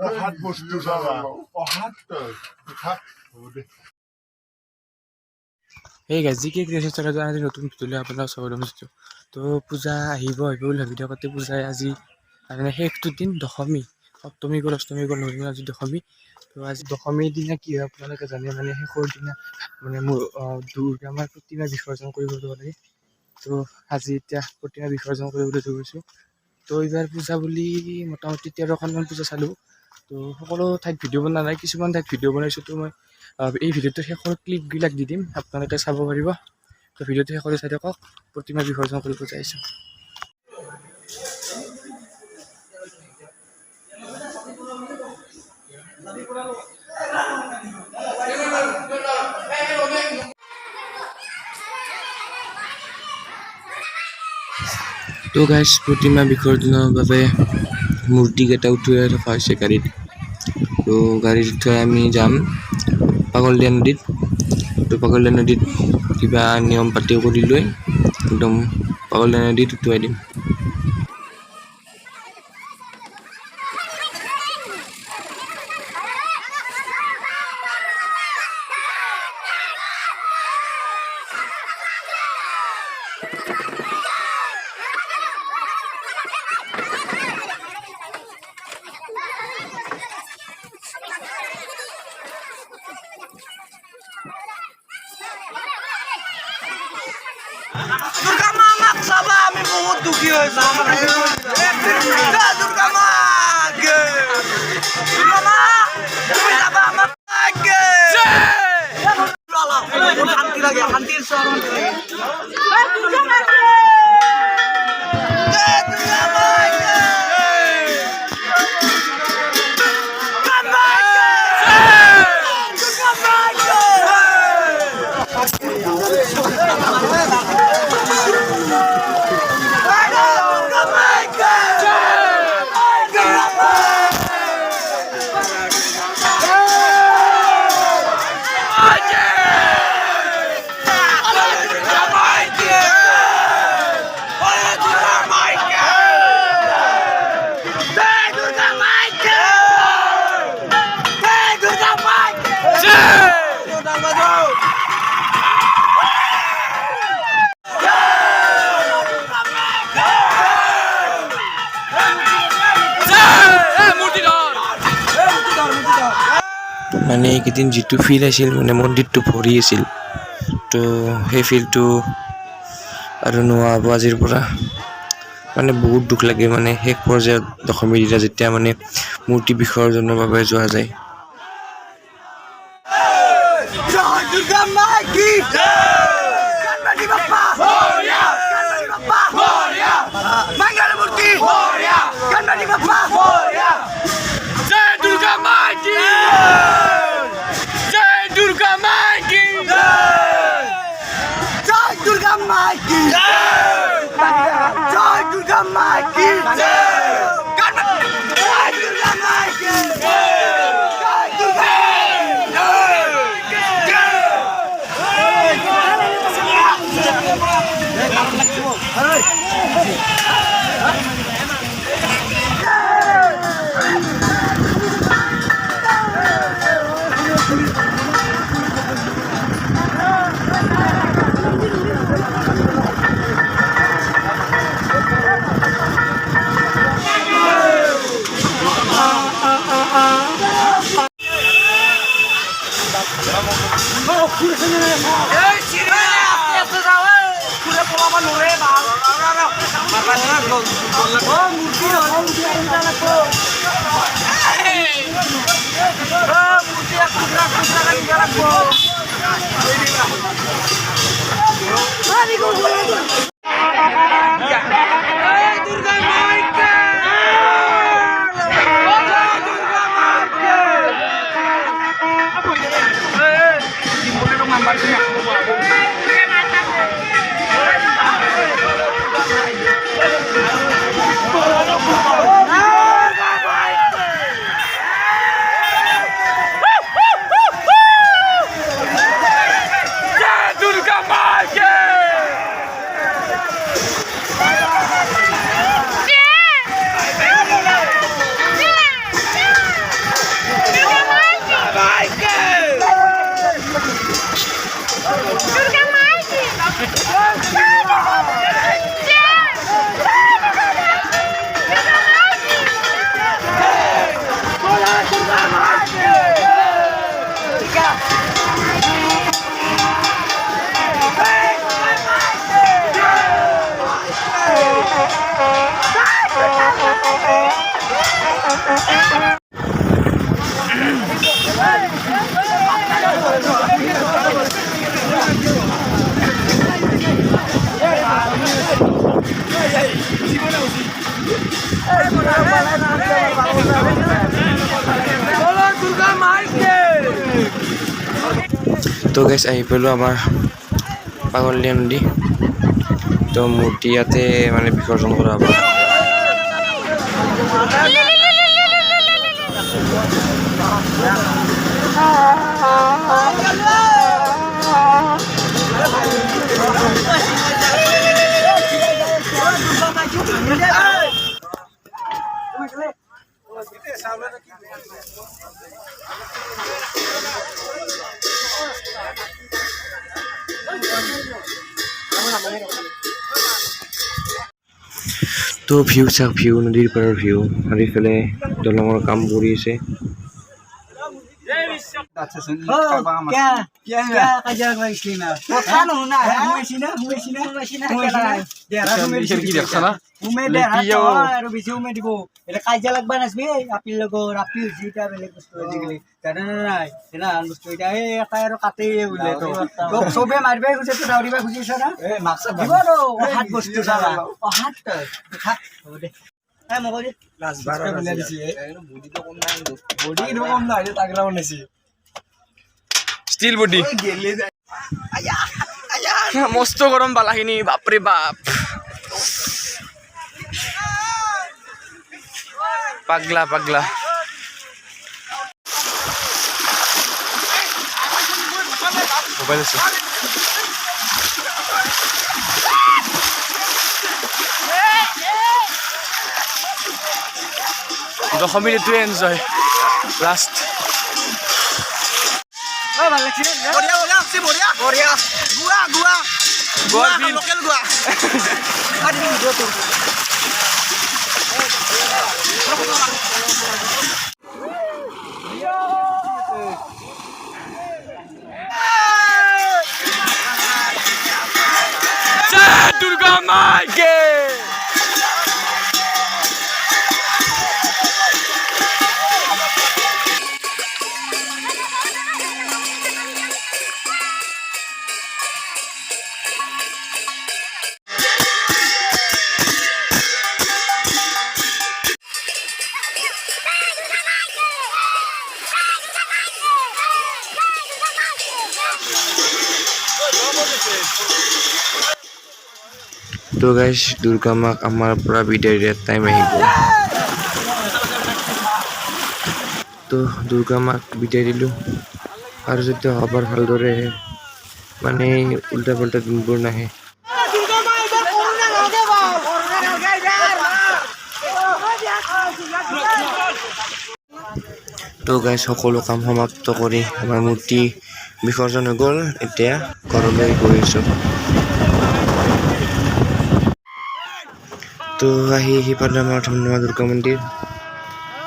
অহাত বস্তু চাবা অহাত এই গাজি কি ক্ৰিয়েশ্যন আজি নতুন ভিডিঅ'লৈ আপোনাৰ স্বাগতম জনাইছোঁ। তো পূজা আহিব বুলি ভাবি থাকোঁতে পূজাই আজি মানে শেষটো দিন দশমী, সপ্তমী গ'ল অষ্টমী গ'ল নৱমী আজি দশমী। তো আজি দশমীৰ দিনা কি হয় আপোনালোকে জানে, মানে শেষৰ দিনা মানে মোৰ দুৰ্গা মাৰ প্ৰতিমা বিসৰ্জন কৰিব যাব লাগে। তো আজি এতিয়া প্ৰতিমা বিসৰ্জন কৰিবলৈ গৈছোঁ। তো এইবাৰ পূজা বুলি মোটামুটি 13খনমান পূজা চালোঁ। তো সকলো ঠাইত ভিডিঅ' বনোৱা নাই, কিছুমান ঠাইত ভিডিঅ' বনাইছোঁ। তো মই এই ভিডিঅ'টো শেষৰ ক্লিপবিলাক দি দিম, আপোনালোকে চাব পাৰিব। তো ভিডিঅ'টো শেষলৈ চাই থাকক, প্ৰতিমা বিসৰ্জন কৰিব যাইছোঁ। তো গাইজ প্ৰতিমা বিসৰ্জনৰ বাবে মূৰ্তিকেইটা উঠোৱাই ৰখা হৈছে গাড়ীত। তো গাড়ীত উঠাই আমি যাম পাগলদিয়া নদীত। তো পাগলদিয়া নদীত কিবা নিয়ম পাতি কৰি লৈ একদম পাগলদিয়া নদীত উঠুৱাই দিম। দুর্গা মা আমাক চাবা, আমি বহুত দুখী হৈছো। দুর্গা মা দুর্গা মা তুমি চাবা আমাক শান্তি লাগে, শান্তির মানে এইকেইদিন যিটো ফিল আছিল, মানে মন্দিৰটো ভৰি আছিল, তো সেই ফিলটো আৰু নোহোৱা হ'ব আজিৰ পৰা। মানে বহুত দুখ লাগে, মানে শেষ পৰ্যায়ত দশমীৰ দিনা যেতিয়া মানে মূৰ্তি বিসৰ্জনৰ বাবে যোৱা যায়। দুর্গা মা কি গণপতি বাপ্পা মোরয়া, গণপতি বাপ্পা মোরয়া, মঙ্গল মূর্তি মোরয়া, গণপতি বাপ্পা মোরয়া। জয় দুর্গা মা কি জয়, দুর্গা মা কি জয়, দুর্গা মা কি জয়, দুর্গা মা কি জয়, গণপতি দুর্গা মা কি জয়, দুর্গা দুর্গা মা তো গাইছ আহি পালোঁ আমাৰ পাগলদিয়া নদী তো মূৰ্তি ইয়াতে মানে বিসৰ্জন কৰা হ'ব তো ভিউ চাওক ভিউ নদীৰ পাৰৰ ভিউ আৰু ইফালে দলঙৰ কাম কৰি আছে কাজিয়া লাগবা নাচবি আপিৰ লগত আপি হৈছে এতিয়া বেলেগ বস্তু আজিকালি জানে নাই বস্তু এতিয়া এই এটাই আৰু কাটেই বোলে তোক চবে মাৰিব খুজিছে তো দাউৰিব খুজিছ না দিব আৰু অহাত বস্তু চাবা অহাত থাক হ'ব দে ষ্টিল বডি মস্ত গৰম বালাখিনি বাপৰে বাপ পাগলা পাগলা মোবাইল আছে দশমীৰ এইটোৱে এনজয় লাষ্ট দুৰ্গা মাইকে তো গাইস দুৰ্গা মাক আমাৰ পুৰা বিদায় দিয়াৰ টাইম আহিব তো দুৰ্গা মাক বিদায় দিলো আৰু যদি হবাৰ ভালদৰে মানে উল্টা পাল্টা দিনবোৰ নাহে তো গাইস সকলো কাম সমাপ্ত কৰি আমাৰ মূৰ্তি বিসৰ্জন হৈ গ'ল এতিয়া ঘৰলৈ গৈ আছো তো আহি পালোঁ আমাৰ ধমধমা দুৰ্গা মন্দিৰ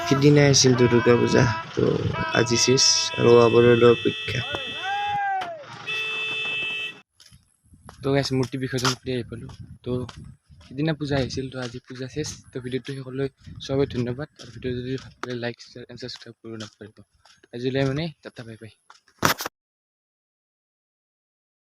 সিদিনাই আছিল দুৰ্গা পূজা তো আজি শেষ আৰু আবৰলৈ অপেক্ষা তো গাইছ মূৰ্তি বিসৰ্জন কৰি আহি পালোঁ তো সিদিনা পূজা আহিছিল তো আজি পূজা শেষ তো ভিডিঅ'টো শেষলৈ চবেই ধন্যবাদ আৰু ভিডিঅ' যদি ভাল লাগে লাইক শ্বেয়াৰ এণ্ড ছাবস্ক্ৰাইব কৰিব নাপাহৰিব আজিলৈ মানে টাটা বাই বাই